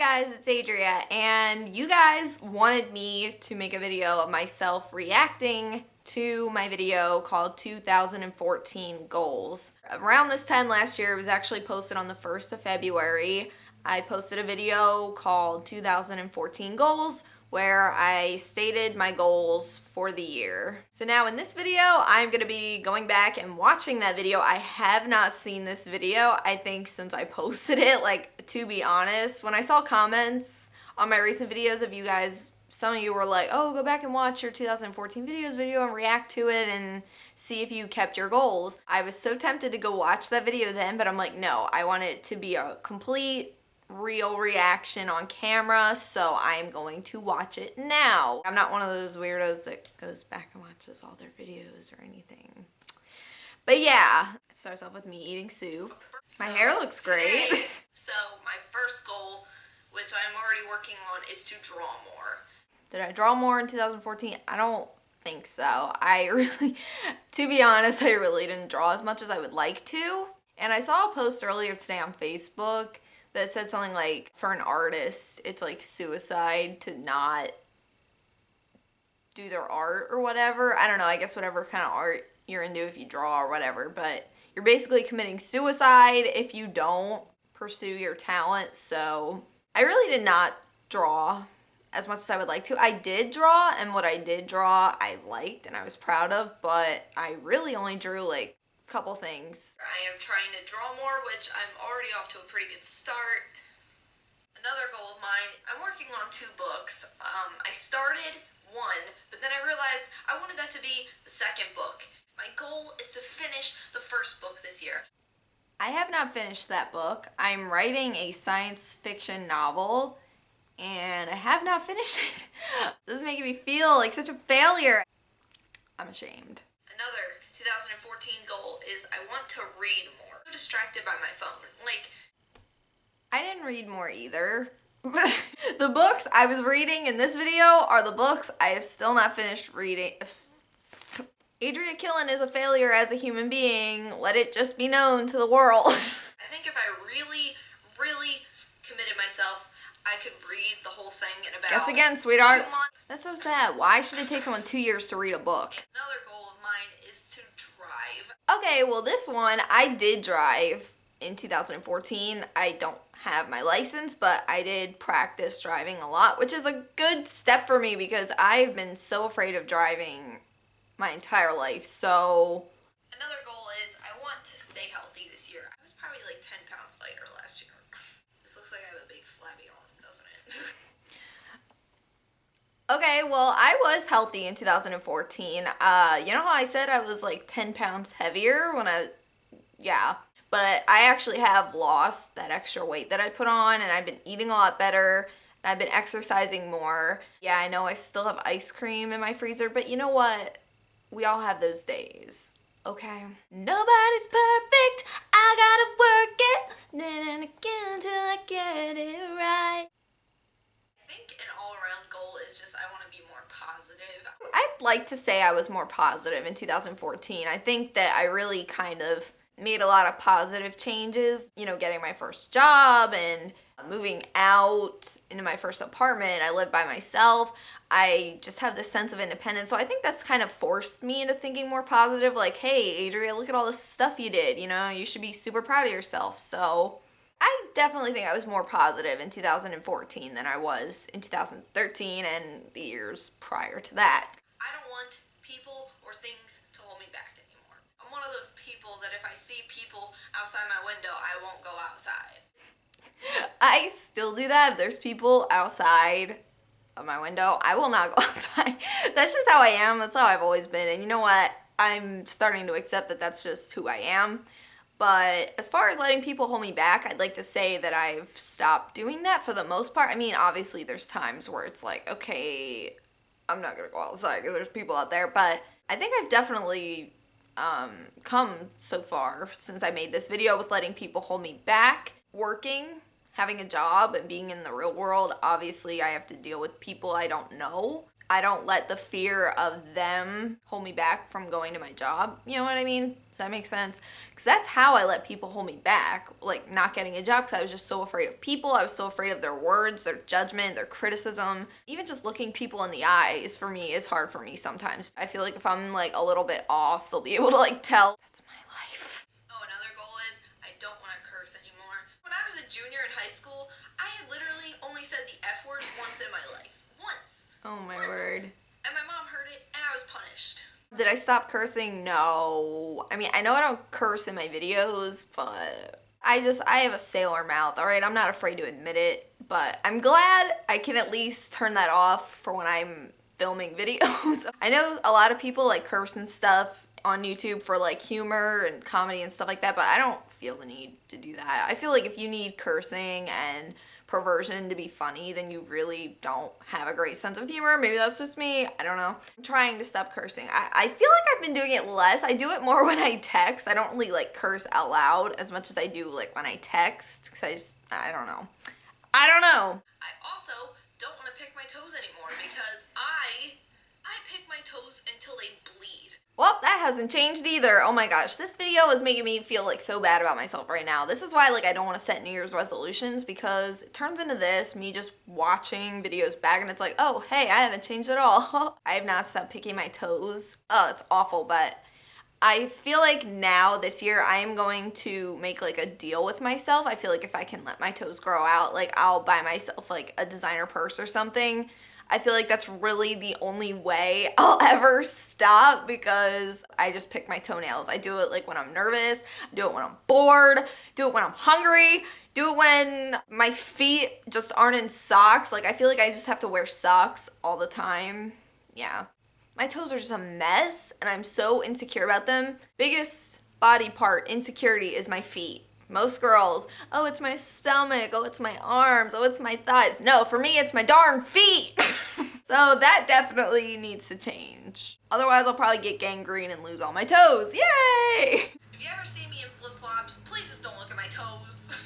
guys, it's Adria, and you guys wanted me to make a video of myself reacting to my video called 2014 Goals. Around this time last year, it was actually posted on the 1st of February. I posted a video called 2014 Goals where I stated my goals for the year. So now in this video, I'm gonna be going back and watching that video. I have not seen this video, I think, since I posted it. Like, to be honest, when I saw comments on my recent videos of you guys, some of you were like, oh, go back and watch your 2014 videos video and react to it and see if you kept your goals. I was so tempted to go watch that video then, but I'm like, no, I want it to be a complete real reaction on camera, so I'm going to watch it now. I'm not one of those weirdos that goes back and watches all their videos or anything. But yeah, it starts off with me eating soup. My hair looks great. So my first goal, which I'm already working on, is to draw more. Did I draw more in 2014? I don't think so. To be honest, I really didn't draw as much as I would like to. And I saw a post earlier today on Facebook that said something like, for an artist, it's like suicide to not do their art or whatever. I don't know, I guess whatever kind of art you're into, if you draw or whatever, but you're basically committing suicide if you don't pursue your talent. So I really did not draw as much as I would like to. I did draw, and what I did draw I liked and I was proud of, but I really only drew like couple things. I am trying to draw more, which I'm already off to a pretty good start. Another goal of mine, I'm working on 2 books. I started one, but then I realized I wanted that to be the second book. My goal is to finish the first book this year. I have not finished that book. I'm writing a science fiction novel, and I have not finished it. This is making me feel like such a failure. I'm ashamed. Another 2014 goal is I want to read more. I'm distracted by my phone. Like, I didn't read more either. The books I was reading in this video are the books I have still not finished reading. Adria Killen is a failure as a human being. Let it just be known to the world. I think if I really committed myself, I could read the whole thing in about Guess again, sweetheart. 2 months. That's so sad. Why should it take someone 2 years to read a book? Another goal of mine is to drive. Okay, well this one, I did drive in 2014. I don't have my license, but I did practice driving a lot, which is a good step for me because I've been so afraid of driving my entire life. So another goal is I want to stay healthy this year. I was probably like 10 pounds lighter last year. This looks like I have a big flabby arm, doesn't it? Okay, well, I was healthy in 2014. You know how I said I was like 10 pounds heavier when yeah. But I actually have lost that extra weight that I put on, and I've been eating a lot better, and I've been exercising more. Yeah, I know I still have ice cream in my freezer, but you know what? We all have those days, okay? Nobody's perfect, I gotta work it, then and again till I get it right. I think an all-around goal is just I want to be more positive. I'd like to say I was more positive in 2014. I think that I really kind of made a lot of positive changes, you know, getting my first job and moving out into my first apartment. I live by myself. I just have this sense of independence. So I think that's kind of forced me into thinking more positive, like, hey, Adria, look at all this stuff you did, you know, you should be super proud of yourself. So I definitely think I was more positive in 2014 than I was in 2013 and the years prior to that. I don't want people or things to hold me back anymore. I'm one of those people that if I see people outside my window, I won't go outside. I still do that. If there's people outside of my window, I will not go outside. That's just how I am. That's how I've always been. And you know what? I'm starting to accept that that's just who I am. But as far as letting people hold me back, I'd like to say that I've stopped doing that for the most part. I mean, obviously there's times where it's like, okay, I'm not gonna go outside because there's people out there. But I think I've definitely come so far since I made this video with letting people hold me back. Working, having a job, and being in the real world, obviously I have to deal with people I don't know. I don't let the fear of them hold me back from going to my job. You know what I mean? Does that make sense? Because that's how I let people hold me back, like not getting a job, because I was just so afraid of people. I was so afraid of their words, their judgment, their criticism. Even just looking people in the eyes for me is hard for me sometimes. I feel like if I'm like a little bit off, they'll be able to like tell. That's my life. Oh, another goal is I don't want to curse anymore. When I was a junior in high school, I had literally only said the F word once in my life. Once. Oh my Once. word. And my mom heard it, and I was punished. Did I stop cursing? No. I mean, I know I don't curse in my videos, but I have a sailor mouth, alright? I'm not afraid to admit it, but I'm glad I can at least turn that off for when I'm filming videos. I know a lot of people like curse and stuff on YouTube for like humor and comedy and stuff like that, but I don't feel the need to do that. I feel like if you need cursing and perversion to be funny, then you really don't have a great sense of humor. Maybe that's just me. I don't know. I'm trying to stop cursing. I feel like I've been doing it less. I do it more when I text. I don't really like curse out loud as much as I do like when I text, because I don't know. I don't know. I also don't want to pick my toes anymore because I pick my toes until they bleed. Well, that hasn't changed either. Oh my gosh, this video is making me feel like so bad about myself right now. This is why like I don't want to set New Year's resolutions, because it turns into this, me just watching videos back and it's like, oh, hey, I haven't changed at all. I have not stopped picking my toes. Oh, it's awful, but I feel like now this year I am going to make like a deal with myself. I feel like if I can let my toes grow out, like I'll buy myself like a designer purse or something. I feel like that's really the only way I'll ever stop, because I just pick my toenails. I do it like when I'm nervous, I do it when I'm bored, do it when I'm hungry, do it when my feet just aren't in socks. Like I feel like I just have to wear socks all the time. Yeah. My toes are just a mess and I'm so insecure about them. Biggest body part insecurity is my feet. Most girls, oh, it's my stomach, oh, it's my arms, oh, it's my thighs. No, for me, it's my darn feet. So that definitely needs to change. Otherwise, I'll probably get gangrene and lose all my toes. Yay! If you ever see me in flip-flops, please just don't look at my toes.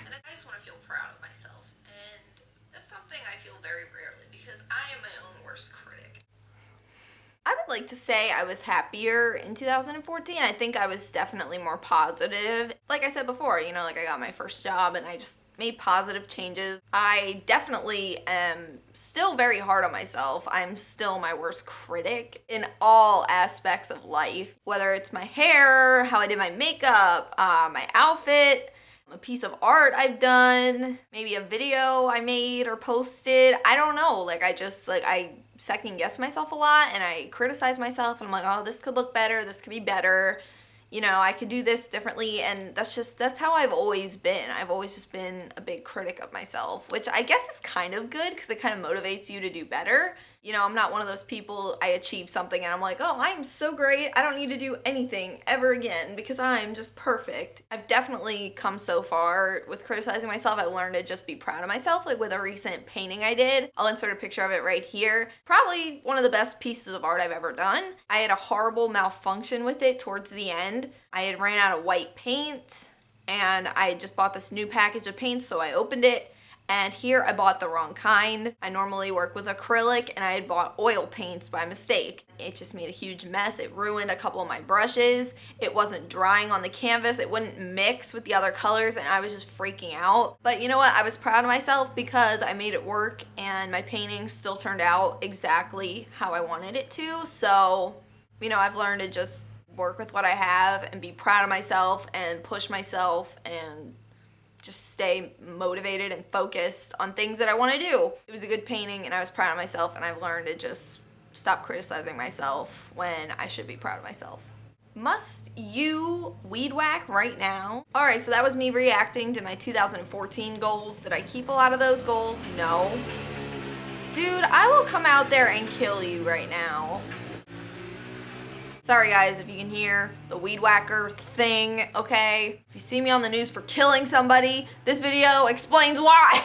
And I just want to feel proud of myself. And that's something I feel very rarely, because I am my own worst critic. I would like to say I was happier in 2014. I think I was definitely more positive. Like I said before, you know, like I got my first job and I just made positive changes. I definitely am still very hard on myself. I'm still my worst critic in all aspects of life, whether it's my hair, how I did my makeup, my outfit, a piece of art I've done, maybe a video I made or posted. I don't know. Like I second guess myself a lot and I criticize myself and I'm like, oh, this could look better, this could be better, you know, I could do this differently. And that's how I've always been. I've always just been a big critic of myself, which I guess is kind of good because it kind of motivates you to do better. You know, I'm not one of those people, I achieve something and I'm like, oh, I'm so great, I don't need to do anything ever again because I'm just perfect. I've definitely come so far with criticizing myself. I learned to just be proud of myself, like with a recent painting I did. I'll insert a picture of it right here. Probably one of the best pieces of art I've ever done. I had a horrible malfunction with it towards the end. I had ran out of white paint and I had just bought this new package of paints, so I opened it. And here I bought the wrong kind. I normally work with acrylic and I had bought oil paints by mistake. It just made a huge mess. It ruined a couple of my brushes. It wasn't drying on the canvas. It wouldn't mix with the other colors and I was just freaking out. But you know what? I was proud of myself because I made it work and my painting still turned out exactly how I wanted it to. So, you know, I've learned to just work with what I have and be proud of myself and push myself and just stay motivated and focused on things that I want to do. It was a good painting and I was proud of myself and I've learned to just stop criticizing myself when I should be proud of myself. Must you weed whack right now? Alright, so that was me reacting to my 2014 goals. Did I keep a lot of those goals? No. Dude, I will come out there and kill you right now. Sorry guys if you can hear the weed whacker thing, okay? If you see me on the news for killing somebody, this video explains why.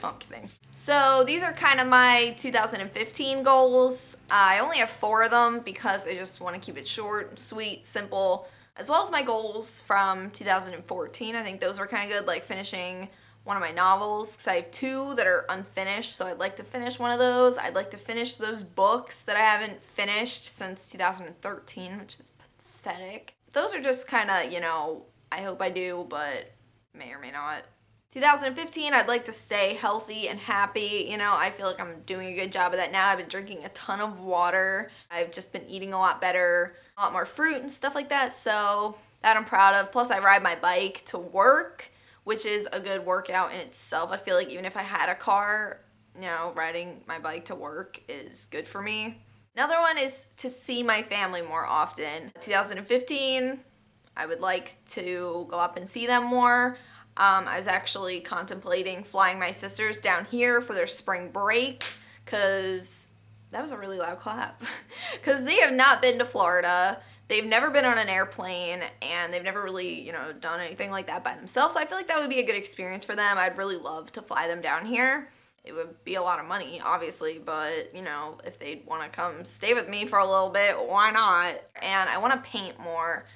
I'm kidding. So these are kind of my 2015 goals. I only have 4 of them because I just want to keep it short, sweet, simple, as well as my goals from 2014. I think those were kind of good, like finishing one of my novels because I have 2 that are unfinished, so I'd like to finish one of those. I'd like to finish those books that I haven't finished since 2013, which is pathetic. Those are just kind of, you know, I hope I do, but may or may not. 2015, I'd like to stay healthy and happy. You know, I feel like I'm doing a good job of that now. I've been drinking a ton of water. I've just been eating a lot better, a lot more fruit and stuff like that, so that I'm proud of. Plus, I ride my bike to work, which is a good workout in itself. I feel like even if I had a car, you know, riding my bike to work is good for me. Another one is to see my family more often. 2015, I would like to go up and see them more. I was actually contemplating flying my sisters down here for their spring break, because that was a really loud clap, because they have not been to Florida. They've never been on an airplane, and they've never really, you know, done anything like that by themselves, so I feel like that would be a good experience for them. I'd really love to fly them down here. It would be a lot of money, obviously, but, you know, if they'd want to come stay with me for a little bit, why not? And I want to paint more.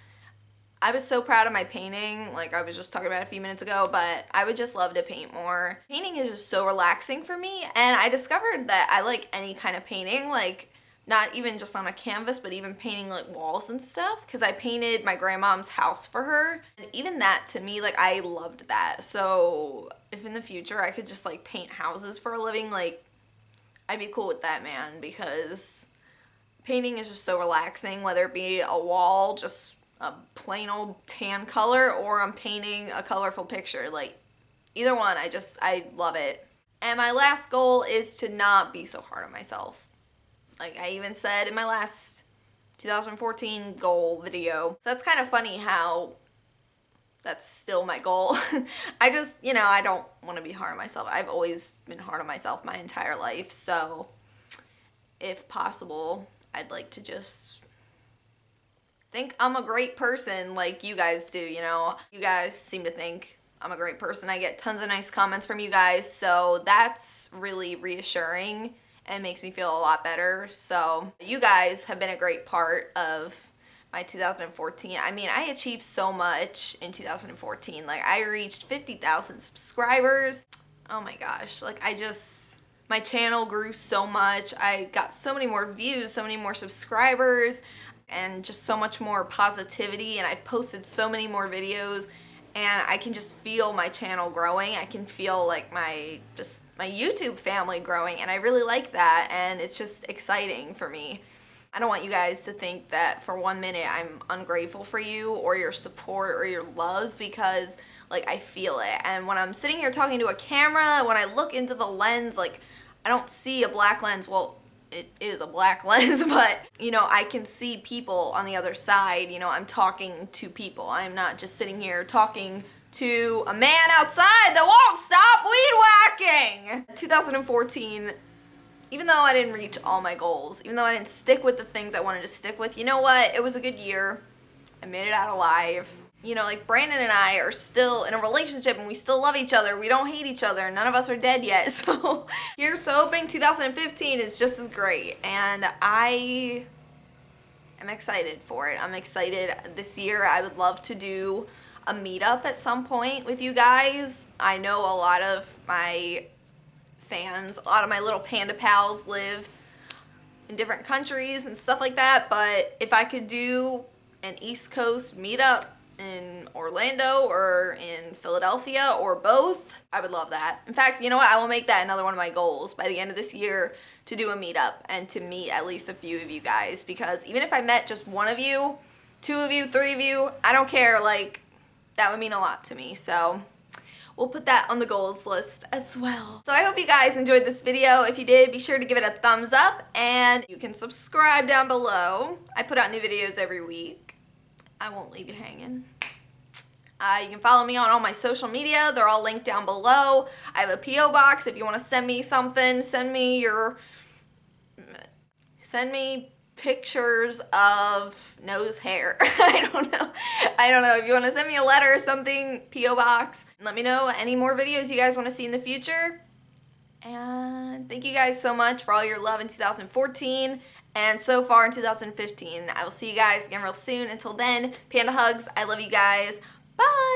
I was so proud of my painting, like I was just talking about a few minutes ago, but I would just love to paint more. Painting is just so relaxing for me, and I discovered that I like any kind of painting, like not even just on a canvas, but even painting like walls and stuff, because I painted my grandmom's house for her, and even that to me, like I loved that. So if in the future I could just like paint houses for a living, like I'd be cool with that, man, because painting is just so relaxing, whether it be a wall, just a plain old tan color, or I'm painting a colorful picture. Like either one, I love it. And my last goal is to not be so hard on myself. Like I even said in my last 2014 goal video. So that's kind of funny how that's still my goal. I just, you know, I don't want to be hard on myself. I've always been hard on myself my entire life. So if possible, I'd like to just think I'm a great person like you guys do, you know. You guys seem to think I'm a great person. I get tons of nice comments from you guys, so that's really reassuring and makes me feel a lot better. So you guys have been a great part of my 2014. I mean, I achieved so much in 2014. Like I reached 50,000 subscribers. Oh my gosh, like my channel grew so much. I got so many more views, so many more subscribers, and just so much more positivity, and I've posted so many more videos, and I can just feel my channel growing. I can feel like my YouTube family growing, and I really like that, and it's just exciting for me. I don't want you guys to think that for 1 minute I'm ungrateful for you or your support or your love, because like I feel it. And when I'm sitting here talking to a camera, when I look into the lens, like I don't see a black lens. Well, it is a black lens, but you know, I can see people on the other side. You know, I'm talking to people. I'm not just sitting here talking to a man outside that won't stop weed whacking. 2014, even though I didn't reach all my goals, even though I didn't stick with the things I wanted to stick with, you know what? It was a good year. I made it out alive. You know, like Brandon and I are still in a relationship and we still love each other. We don't hate each other. None of us are dead yet. So here's hoping 2015 is just as great. And I am excited for it. I'm excited this year. I would love to do a meetup at some point with you guys. I know a lot of my fans, a lot of my little panda pals live in different countries and stuff like that. But if I could do an East Coast meetup in Orlando or in Philadelphia or both, I would love that. In fact, you know what? I will make that another one of my goals by the end of this year, to do a meetup and to meet at least a few of you guys, because even if I met just one of you, 2 of you, 3 of you, I don't care, like that would mean a lot to me. So we'll put that on the goals list as well. So I hope you guys enjoyed this video. If you did, be sure to give it a thumbs up, and you can subscribe down below. I put out new videos every week. I won't leave you hanging. You can follow me on all my social media. They're all linked down below. I have a P.O. box if you want to send me something. Send me pictures of nose hair. I don't know. If you want to send me a letter or something, P.O. box. Let me know any more videos you guys want to see in the future. And thank you guys so much for all your love in 2014 and so far in 2015. I will see you guys again real soon. Until then, panda hugs. I love you guys. Bye!